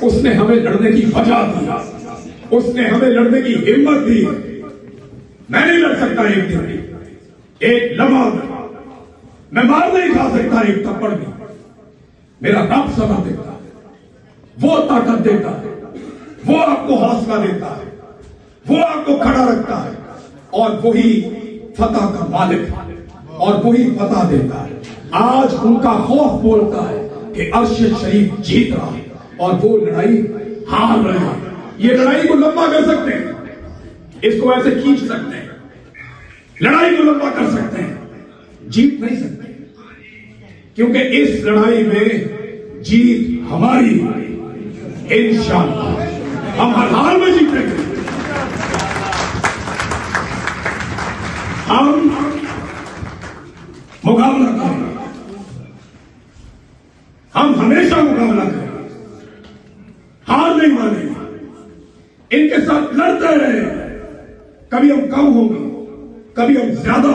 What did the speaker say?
उसने हमें लड़ने की वजह दी, उसने हमें लड़ने की हिम्मत दी। मैं नहीं लड़ सकता एक दिन, एक लम्हा मैं मार नहीं खा सकता एक थप्पड़ भी। मेरा रब सबर देता है, वो ताकत देता है, वो आपको हौसला देता है, वो आपको खड़ा रखता है, और वही फतह का मालिक है और वही फतह देता है। आज उनका खौफ बोलता है कि अर्श शरीफ जीत रहा है और वो लड़ाई हार रहे हैं। ये लड़ाई को लंबा कर सकते हैं, इसको ऐसे खींच सकते हैं, लड़ाई को लंबा कर सकते हैं, जीत नहीं सकते, क्योंकि इस लड़ाई में जीत हमारी इंशाअल्लाह। हम हर हाल में जीतेंगे। हम मुकाबला करेंगे, हम हमेशा मुकाबला करेंगे, हार नहीं मानेंगे, इनके साथ लड़ते रहे। कभी हम कम होंगे, कभी हम ज्यादा।